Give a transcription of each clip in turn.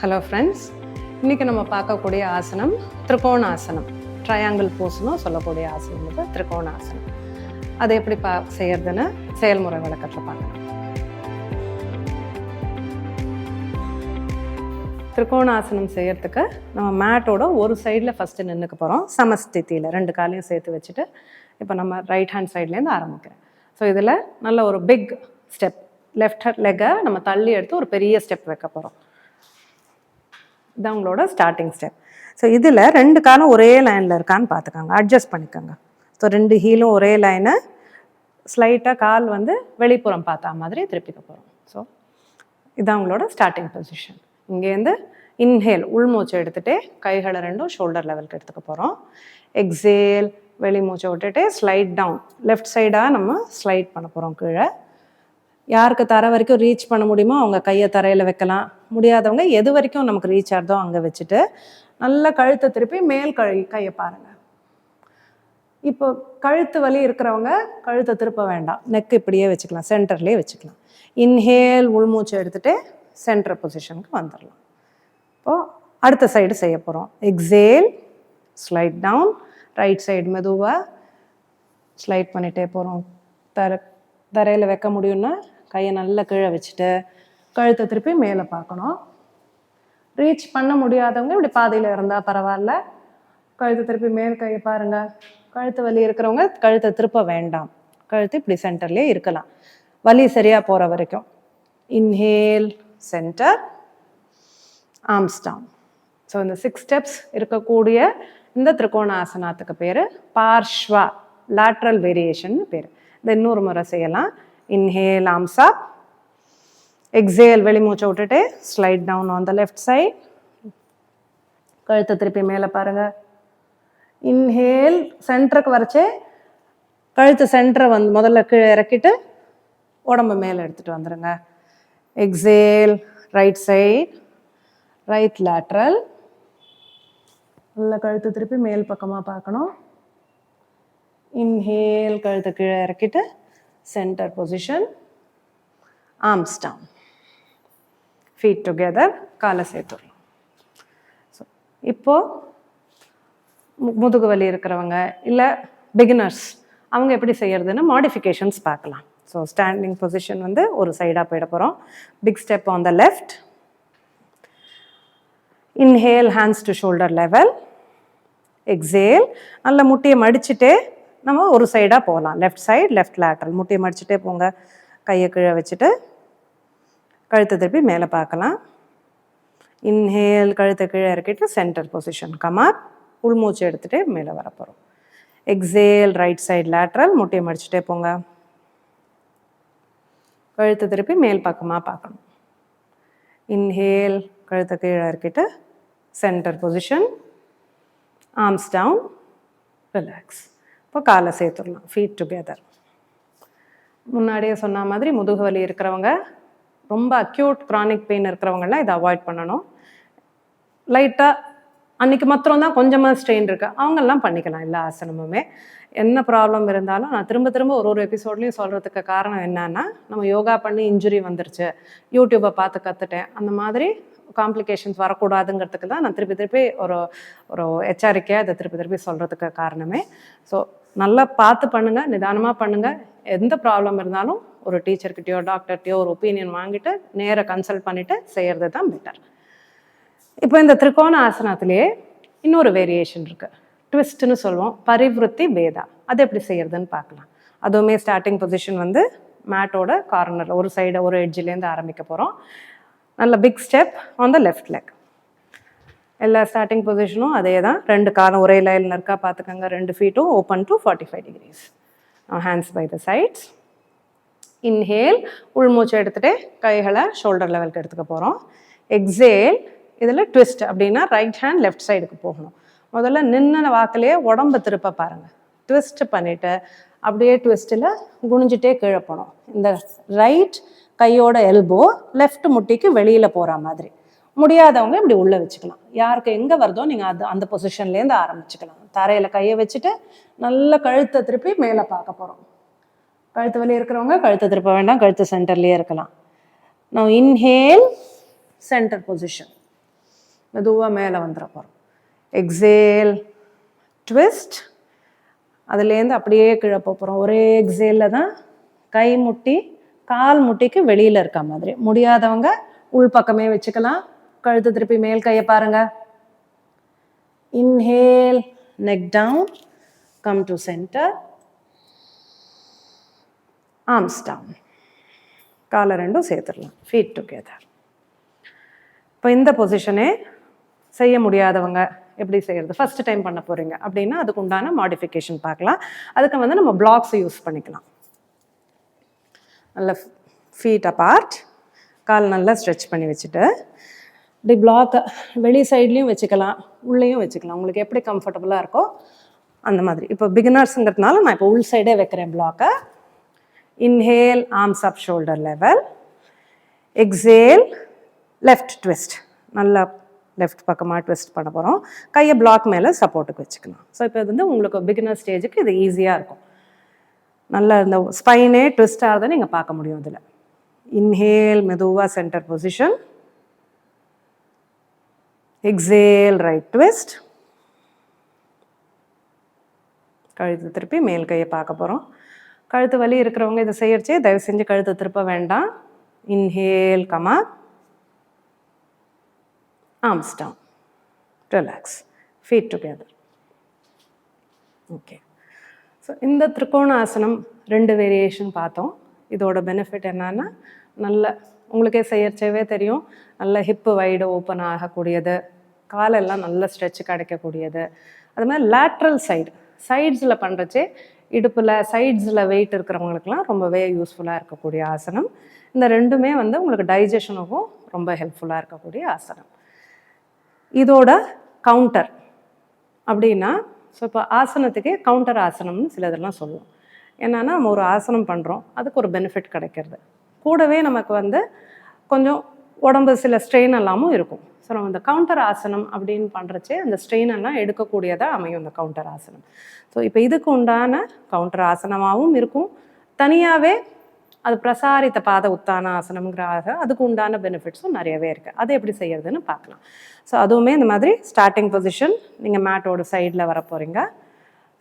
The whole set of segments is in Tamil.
ஹலோ ஃப்ரெண்ட்ஸ், இன்றைக்கி நம்ம பார்க்கக்கூடிய ஆசனம் திரிகோணாசனம். ட்ரையாங்கிள் போஸ்னு சொல்லக்கூடிய ஆசனம் இது திரிகோணாசனம். அதை எப்படி செய்யறதுன்னு செயல்முறை விளக்கத்தில் பார்க்கலாம். திரிகோணாசனம் செய்யறதுக்கு நம்ம மேட்டோட ஒரு சைடில் ஃபஸ்ட்டு நின்றுக்க போகிறோம். சமஸ்திதியில் 2 காலையும் சேர்த்து வச்சுட்டு இப்போ நம்ம ரைட் ஹேண்ட் சைட்லேருந்து ஆரம்பிக்கிறேன். ஸோ இதில் நல்ல ஒரு பிக் ஸ்டெப், லெஃப்ட் லெக்கை நம்ம தள்ளி எடுத்து ஒரு பெரிய ஸ்டெப் வைக்க போகிறோம். இதான் உங்களோட ஸ்டார்டிங் ஸ்டெப். ஸோ இதில் 2 காலும் ஒரே லைனில் இருக்கான்னு பார்த்துக்கோங்க, அட்ஜஸ்ட் பண்ணிக்கோங்க. ஸோ 2 ஹீலும் ஒரே லைனை, ஸ்லைட்டாக கால் வெளிப்புறம் பார்த்தா மாதிரி திருப்பிக்க போகிறோம். ஸோ இதான் உங்களோட ஸ்டார்டிங் பொசிஷன். இங்கேருந்து இன்ஹேல் உள்மூச்சை எடுத்துகிட்டே கைகளை 2 ஷோல்டர் லெவலுக்கு எடுத்துக்க போகிறோம். எக்ஸேல் வெளிமூச்சை விட்டுட்டு ஸ்லைட் டவுன், லெஃப்ட் சைடாக நம்ம ஸ்லைட் பண்ண போகிறோம் கீழே. யாருக்கு தர வரைக்கும் ரீச் பண்ண முடியுமோ அவங்க கையை தரையில் வைக்கலாம். முடியாதவங்க எது வரைக்கும் நமக்கு ரீச் ஆகுதோ அங்கே வச்சுட்டு நல்லா கழுத்தை திருப்பி மேல் கையை பாருங்கள். இப்போ கழுத்து வலி இருக்கிறவங்க கழுத்தை திருப்ப வேண்டாம், நெக் இப்படியே வச்சுக்கலாம், சென்டர்லேயே வச்சுக்கலாம். இன்ஹேல் உள்மூச்சை எடுத்துகிட்டு சென்டர் பொசிஷனுக்கு வந்துடலாம். இப்போது அடுத்த சைடு செய்ய போகிறோம். Exhale slide down, right side மெதுவாக ஸ்லைட் பண்ணிகிட்டே போகிறோம். தரையில் வைக்க முடியும்னா கையை நல்லா கீழே வச்சுட்டு கழுத்தை திருப்பி மேலே பார்க்கணும். ரீச் பண்ண முடியாதவங்க இப்படி பாதையில் இருந்தால் பரவாயில்ல, கழுத்தை திருப்பி மேல் கையை பாருங்கள். கழுத்து வலி இருக்கிறவங்க கழுத்தை திருப்ப வேண்டாம், கழுத்து இப்படி சென்டர்லேயே இருக்கலாம் வலி சரியாக போகிற வரைக்கும். Inhale centre, arms down. So இந்த 6 ஸ்டெப்ஸ் இருக்கக்கூடிய இந்த திரிகோணாசனத்துக்கு பேர் பார்ஷ்வா, லேட்ரல் வேரியேஷன் பேர். இதை இன்னொரு முறை செய்யலாம். இன்ஹேல் ஆர்ம்ஸ் அப், எக்ஸேல் வெளிமூச்சை விட்டுட்டு slide down on the left side, கழுத்தை திருப்பி மேலே பாருங்கள். இன்ஹேல் சென்டருக்கு வரைச்சே கழுத்து சென்டரை முதல்ல கீழே இறக்கிட்டு உடம்பு மேலே எடுத்துகிட்டு வந்துடுங்க. Exhale right side, right lateral, நல்லா கழுத்து திருப்பி மேல் பக்கமாக பார்க்கணும். இன்ஹேல் கழுத்தை கீழே இறக்கிட்டு centre position, arms down, feet together, காலை சேர்த்துடலாம். ஸோ இப்போது முதுகு வலி இருக்கிறவங்க இல்லை பிகினர்ஸ் அவங்க எப்படி செய்யறதுன்னு மாடிஃபிகேஷன்ஸ் பார்க்கலாம். ஸோ ஸ்டாண்டிங் பொசிஷன் ஒரு சைடாக போயிட போகிறோம். Big step on the left. Inhale hands to shoulder level. Exhale நல்லா முட்டியை மடிச்சுட்டே நம்ம ஒரு சைடாக போகலாம். லெஃப்ட் சைடு, லெஃப்ட் லேட்ரல், முட்டியை மடிச்சுட்டே போங்க. கையை கீழே வச்சுட்டு கழுத்தை திருப்பி மேலே பார்க்கலாம். இன்ஹேல் கழுத்தை கீழே இறக்கிட்டு சென்டர் பொசிஷன், கமாப், உள்மூச்சு எடுத்துகிட்டே மேலே வர போகிறோம். எக்ஸேல் ரைட் சைடு லேட்ரல், முட்டியை மடிச்சுட்டே போங்க. கழுத்தை திருப்பி மேல் பக்கமாக பார்க்கணும். இன்ஹேல் கழுத்தை கீழே இறக்கிட்டு centre position, arms down, relax. இப்போ காலை சேர்த்துடலாம், ஃபீட் டுகெதர். முன்னாடியே சொன்ன மாதிரி முதுகு வலி இருக்கிறவங்க, ரொம்ப அக்யூட் க்ரானிக் பெயின் இருக்கிறவங்கலாம் இதை அவாய்ட் பண்ணணும். லைட்டாக அன்றைக்கி மாத்திரம்தான் கொஞ்சமாக ஸ்ட்ரெயின் இருக்குது, அவங்கெல்லாம் பண்ணிக்கலாம் எல்லா ஆசனமுமே. என்ன ப்ராப்ளம் இருந்தாலும் நான் திரும்ப திரும்ப ஒரு எபிசோட்லேயும் சொல்கிறதுக்கு காரணம் என்னன்னா, நம்ம யோகா பண்ணி இன்ஜுரி வந்துருச்சு, யூடியூப்பை பார்த்து கற்றுட்டேன், அந்த மாதிரி காம்ப்ளிகேஷன்ஸ் வரக்கூடாதுங்கிறதுக்கு தான் நான் திருப்பி ஒரு எச்சரிக்கையாக இதை திருப்பி சொல்கிறதுக்கு காரணமே. ஸோ நல்லா பார்த்து பண்ணுங்கள், நிதானமாக பண்ணுங்கள். எந்த ப்ராப்ளம் இருந்தாலும் ஒரு டீச்சர்கிட்டயோ டாக்டர்கிட்டயோ ஒரு ஒப்பீனியன் வாங்கிட்டு நேராக கன்சல்ட் பண்ணிவிட்டு செய்கிறது தான் பெட்டர். இப்போ இந்த திரிகோண ஆசனத்திலேயே இன்னொரு வேரியேஷன் இருக்குது, ட்விஸ்ட்னு சொல்லுவோம், பரிவிருத்தி பேதா. அது எப்படி செய்யறதுன்னு பார்க்கலாம். அதுவுமே ஸ்டார்டிங் பொசிஷன் மேட்டோட கார்னர் ஒரு சைடு ஒரு எட்ஜிலேருந்து ஆரம்பிக்க போகிறோம். நல்ல big step on the left leg. எல்லா ஸ்டார்டிங் பொசிஷனும் அதே தான். 2 காலம் ஒரே லைனில் இருக்கா பார்த்துக்கோங்க. 2 ஃபீட்டும் open to 45 degrees. Hands by the sides. Inhale உள்மூச்சை எடுத்துகிட்டு கைகளை ஷோல்டர் லெவலுக்கு எடுத்துக்க போகிறோம். எக்ஸேல் இதில் ட்விஸ்ட் அப்படின்னா ரைட் ஹேண்ட் லெஃப்ட் சைடுக்கு போகணும். முதல்ல நின்ன வாக்கிலேயே உடம்பை திருப்ப பாருங்கள். ட்விஸ்ட் பண்ணிவிட்டு அப்படியே ட்விஸ்ட்டில் குனிஞ்சிட்டே கீழே போகணும். இந்த ரைட் கையோட எல்போ லெஃப்ட் முட்டிக்கு வெளியில் போகிற மாதிரி. முடியாதவங்க இப்படி உள்ளே வச்சுக்கலாம். யாருக்கு எங்கே வருதோ நீங்கள் அந்த பொசிஷன்லேருந்து ஆரம்பிச்சுக்கலாம். தரையில் கையை வச்சுட்டு நல்ல கழுத்தை திருப்பி மேலே பார்க்க போகிறோம். கழுத்து வலி இருக்கிறவங்க கழுத்தை திருப்ப வேண்டாம், கழுத்து சென்டர்லேயே இருக்கலாம். நான் இன்ஹேல் சென்டர் பொசிஷன், மெதுவாக மேலே வந்துட போகிறோம். எக்ஸேல் ட்விஸ்ட், அதுலேருந்து அப்படியே கீழே போகிறோம். ஒரே எக்ஸேலில் தான் கை முட்டி கால் முட்டிக்கு வெளியில் இருக்க மாதிரி. முடியாதவங்க உள் பக்கமே வச்சுக்கலாம். கழுத்து திருப்பி மேல் கையை பாருங்க. Inhale, neck down, come to centre, arms down, காலை ரெண்டும் சேர்த்துடலாம், ஃபீட் டுகெதர். இப்போ இந்த பொசிஷனே செய்ய முடியாதவங்க எப்படி செய்யறது, ஃபர்ஸ்ட் டைம் பண்ண போறீங்க அப்படின்னா அதுக்கு உண்டான மாடிஃபிகேஷன் பார்க்கலாம். அதுக்கு வந்து நம்ம பிளாக்ஸ் யூஸ் பண்ணிக்கலாம். நல்ல ஃபீட் அப்பார்ட், கால் நல்லா ஸ்ட்ரெச் பண்ணி வச்சுட்டு இப்படி பிளாக்கை வெளி சைட்லேயும் வச்சுக்கலாம், உள்ளேயும் வச்சுக்கலாம். உங்களுக்கு எப்படி கம்ஃபர்டபுளாக இருக்கோ அந்த மாதிரி. இப்போ பிகினர்ஸுங்கிறதுனால நான் இப்போ உள் சைடே வைக்கிறேன் பிளாக்கை. Inhale, arms up, shoulder level. Exhale, left twist, நல்லா லெஃப்ட் பக்கமாக ட்விஸ்ட் பண்ண போகிறோம். கையை பிளாக் மேலே சப்போர்ட்டுக்கு வச்சுக்கலாம். ஸோ இப்போ வந்து உங்களுக்கு பிகினர் ஸ்டேஜுக்கு இது ஈஸியாக இருக்கும். நல்லா இந்த ஸ்பைனே ட்விஸ்ட் ஆகிறத நீங்கள் பார்க்க முடியும் இதில். இன்ஹேல், மெதுவாக centre position. Exhale, right twist. கழுத்து திருப்பி மேல் கையை பார்க்க போகிறோம். கழுத்து வலி இருக்கிறவங்க இதை செய்யறச்சே தயவு செஞ்சு கழுத்தை திருப்ப வேண்டாம். Inhale, comma, arms down, relax, feet together. Okay, so இந்த திரிகோணாசனம் 2 வேரியேஷன் பார்த்தோம். இதோட பெனிஃபிட் என்னன்னா, நல்ல உங்களுக்கே செய்யறச்சவே தெரியும், நல்ல ஹிப்பு வைடு ஓப்பன் ஆகக்கூடியது, காலெல்லாம் நல்ல ஸ்ட்ரெச் கிடைக்கக்கூடியது. அது மாதிரி லேட்ரல் சைட்ஸில் பண்ணுறச்சே இடுப்பில் சைட்ஸில் வெயிட் இருக்கிறவங்களுக்குலாம் ரொம்பவே யூஸ்ஃபுல்லாக இருக்கக்கூடிய ஆசனம். இந்த ரெண்டுமே வந்து உங்களுக்கு டைஜஷனுக்கும் ரொம்ப ஹெல்ப்ஃபுல்லாக இருக்கக்கூடிய ஆசனம். இதோட கவுண்டர் அப்படின்னா, ஸோ இப்போ ஆசனத்துக்கே கவுண்டர் ஆசனம்னு சில இதெல்லாம் சொல்லுவோம். என்னன்னா, நம்ம ஒரு ஆசனம் பண்ணுறோம், அதுக்கு ஒரு பெனிஃபிட் கிடைக்கிறது, கூடவே நமக்கு வந்து கொஞ்சம் உடம்பு சில ஸ்ட்ரெயின் எல்லாமும் இருக்கும். ஸோ நம்ம இந்த கவுண்டர் ஆசனம் அப்படின்னு பண்ணுறச்சே அந்த ஸ்ட்ரெயின் எல்லாம் எடுக்கக்கூடியதாக அமையும் இந்த கவுண்டர் ஆசனம். ஸோ இப்போ இதுக்கு உண்டான கவுண்டர் ஆசனமாகவும் இருக்கும், தனியாகவே அது பிரசாரித்த பாத உத்தான ஆசனம்ங்கிறாக அதுக்கு உண்டான பெனிஃபிட்ஸும் நிறையவே இருக்குது. அது எப்படி செய்யறதுன்னு பார்க்கலாம். ஸோ அதுவுமே இந்த மாதிரி ஸ்டார்டிங் பொசிஷன், நீங்கள் மேட்டோட சைடில் வர போகிறீங்க.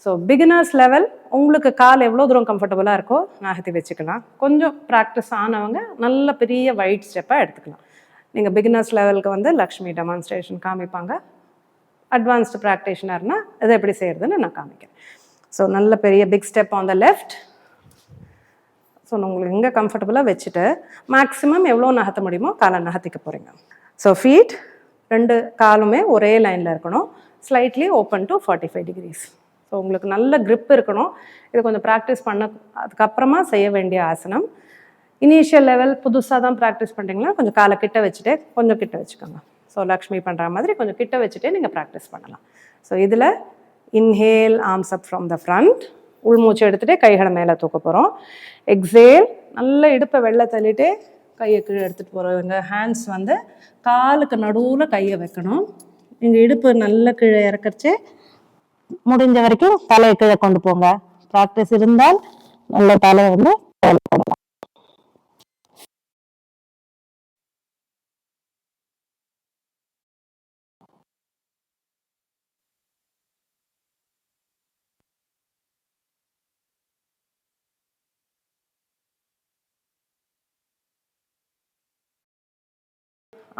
ஸோ பிகினர்ஸ் லெவல், உங்களுக்கு கால் எவ்வளோ தூரம் கம்ஃபர்டபுளாக இருக்கோ நகர்த்தி வச்சுக்கலாம். கொஞ்சம் ப்ராக்டிஸ் ஆனவங்க நல்ல பெரிய வைட் ஸ்டெப்பாக எடுத்துக்கலாம். நீங்கள் பிகினர்ஸ் லெவலுக்கு வந்து லக்ஷ்மி டெமான்ஸ்ட்ரேஷன் காமிப்பாங்க. அட்வான்ஸ்டு ப்ராக்டிஷனர்னா இதை எப்படி செய்யறதுன்னு நான் காமிக்கிறேன். ஸோ நல்ல பெரிய big step on the left. So உங்களுக்கு எங்கே கம்ஃபர்டபுளாக வச்சுட்டு மேக்ஸிமம் எவ்வளோ நகர்த்த முடியுமோ காலை நகர்த்திக்க போகிறீங்க. ஸோ ஃபீட் 2 காலுமே ஒரே லைனில் இருக்கணும், slightly open to 45 degrees. So உங்களுக்கு நல்ல grip இருக்கணும். இது கொஞ்சம் ப்ராக்டிஸ் பண்ண அதுக்கப்புறமா செய்ய வேண்டிய ஆசனம். இனிஷியல் லெவல் புதுசாக தான் ப்ராக்டிஸ் பண்ணுறீங்கன்னா கொஞ்சம் காலை கிட்ட வச்சுட்டே கொஞ்சம் கிட்ட வச்சுக்கோங்க. ஸோ லக்ஷ்மி பண்ணுற மாதிரி கொஞ்சம் கிட்ட வச்சுட்டே நீங்கள் ப்ராக்டிஸ் பண்ணலாம். ஸோ இதில் inhale, arms up from the front, உள்மூச்சு எடுத்துகிட்டே கைகளை மேலே தூக்க போகிறோம். எக்ஸேல், நல்ல இடுப்பை வெளில தள்ளிட்டு கையை கீழே எடுத்துகிட்டு போகிறவங்க. ஹேண்ட்ஸ் வந்து காலுக்கு நடுவில் கையை வைக்கணும். நீங்கள் இடுப்பு நல்ல கீழே இறக்கறச்சே முடிஞ்ச வரைக்கும் தலையை கீழே கொண்டு போங்க. ப்ராக்டிஸ் இருந்தால் நல்ல தலையை வந்து போடலாம்.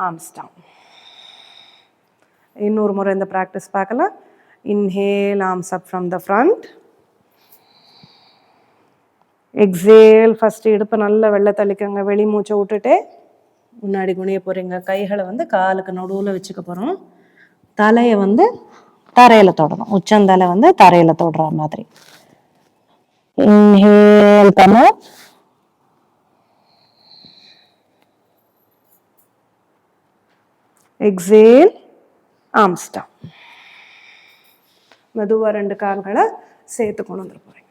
Arms down. இன்னொரு முறை இந்த ப்ராக்டிஸ் பார்க்கலாம். Inhale, arms up from the front. Exhale, first இடுப்பை நல்லா வெள்ளை தள்ளிக்கங்க, வெளி மூச்சை விட்டுட்டு முன்னாடி குனிய போகிறீங்க. கைகளை வந்து காலுக்கு நடுவில் வச்சுக்க போகிறோம். தலையை வந்து தரையில் தொடரும், உச்சந்தலை வந்து தரையில் தொடுற மாதிரி. இன்ஹேல் பண்ண, எக்ஸேல், ஆர்ம்ஸ் டவுன். மெதுவாக 2 கால்களை சேர்த்து கொண்டு வந்துட போகிறீங்க.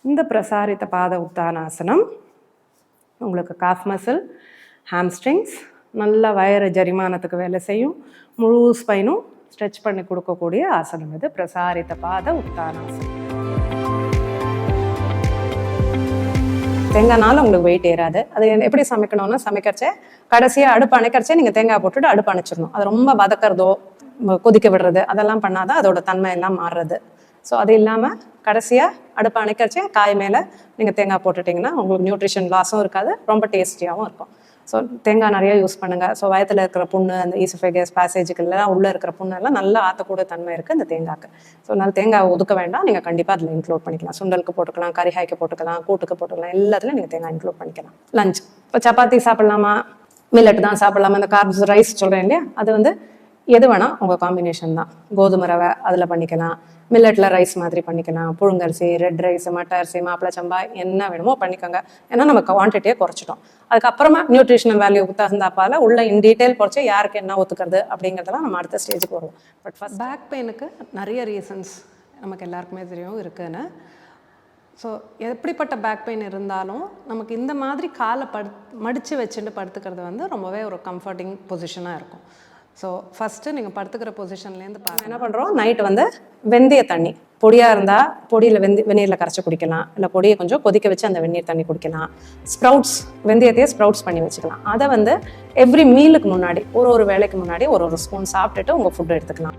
இந்த பிரசாரித்த பாத உத்தானாசனம் உங்களுக்கு காஃப் மசில், ஹாம்ஸ்ட்ரிங்ஸ், நல்ல வயிறு ஜரிமானத்துக்கு வேலை செய்யும், முழு ஸ்பைனும் ஸ்ட்ரெச் பண்ணி கொடுக்கக்கூடிய ஆசனம் இது பிரசாரித்த பாத உத்தானாசனம். தேங்காய்னால உங்களுக்கு வெயிட் ஏறாது. அது எப்படி சமைக்கணும்னா, சமைக்கிறச்சே கடைசியாக அடுப்பு அணைக்கிறச்சே நீங்கள் தேங்காய் போட்டுட்டு அடுப்பு அணைச்சிடணும். அது ரொம்ப வதக்கிறதோ கொதிக்க விடுறது அதெல்லாம் பண்ணாதான் அதோட தன்மை எல்லாம் மாறுறது. ஸோ அது இல்லாமல் கடைசியாக அடுப்பு அணைக்கிறச்சே காய் மேலே நீங்கள் தேங்காய் போட்டுட்டிங்கன்னா உங்களுக்கு நியூட்ரிஷன் லாஸும் இருக்காது, ரொம்ப டேஸ்டியாகவும் இருக்கும். ஸோ தேங்காய் நிறைய யூஸ் பண்ணுங்கள். ஸோ வயத்தில் இருக்கிற புண்ணு, அந்த ஈசோஃபேகஸ் பேசேஜுக்கெல்லாம் உள்ளே இருக்கிற புண்ணெல்லாம் நல்லா ஆற்றக்கூடிய தன்மை இருக்குது இந்த தேங்காய்க்கு. ஸோ அதனால் தேங்காய் ஒதுக்க வேண்டாம், நீங்கள் கண்டிப்பாக அதில் இன்க்ளூட் பண்ணிக்கலாம். சுண்டலுக்கு போட்டுக்கலாம், கறிகாய்க்கு போட்டுக்கலாம், கூட்டுக்கு போட்டுக்கலாம், எல்லாத்துலையும் நீங்கள் தேங்காய் இன்க்ளூட் பண்ணிக்கலாம். லஞ்ச் இப்போ சப்பாத்தி சாப்பிட்லாமா, மில்லட் தான் சாப்பிட்லாமா, இந்த கார்ப்ஸ் ரைஸ் சொல்கிறேன் இல்லையா, அது வந்து எது வேணால் உங்கள் காம்பினேஷன் தான். கோதுமை ரவை அதில் பண்ணிக்கலாம், மில்லட்டில் ரைஸ் மாதிரி பண்ணிக்கலாம், புழுங்கரிசி, ரெட் ரைஸ், மட்டை அரிசி, மாப்பிளை சம்பா என்ன வேணுமோ பண்ணிக்கோங்க. ஏன்னா நம்ம குவான்டிட்டியை குறைச்சிட்டோம். அதுக்கப்புறமா நியூட்ரிஷனல் வேல்யூ தகுந்தாப்பால் உள்ள இன் டீட்டெயில் குறைச்சி யாருக்கு என்ன ஒத்துக்கிறது அப்படிங்கிறதெல்லாம் நம்ம அடுத்த ஸ்டேஜுக்கு வருவோம். பட் ஃபர்ஸ்ட் பேக் பெயினுக்கு நிறைய ரீசன்ஸ் நமக்கு எல்லாருக்குமே தெரியும் இருக்குன்னு. ஸோ எப்படிப்பட்ட பேக் பெயின் இருந்தாலும் நமக்கு இந்த மாதிரி காலை மடித்து வச்சுட்டு படுத்துக்கிறது வந்து ரொம்பவே ஒரு கம்ஃபர்டிங் பொசிஷனாக இருக்கும். ஸோ ஃபஸ்ட்டு நீங்கள் படுத்துக்கிற பொசிஷன்லேருந்து என்ன பண்ணுறோம், நைட்டு வந்து வெந்தய தண்ணி பொடியாக இருந்தால் பொடியில் வெந்நீரில் கரைச்சி குடிக்கலாம், இல்லை பொடியை கொஞ்சம் கொதிக்க வச்சு அந்த வெந்நீர் தண்ணி குடிக்கலாம். ஸ்ப்ரவுட்ஸ், வெந்தயத்தையே ஸ்ப்ரவுட்ஸ் பண்ணி வச்சுக்கலாம். அதை வந்து எவ்ரி மீலுக்கு முன்னாடி ஒரு வேளைக்கு முன்னாடி ஒரு ஸ்பூன் சாப்பிட்டுட்டு உங்கள் ஃபுட்டு எடுத்துக்கலாம்.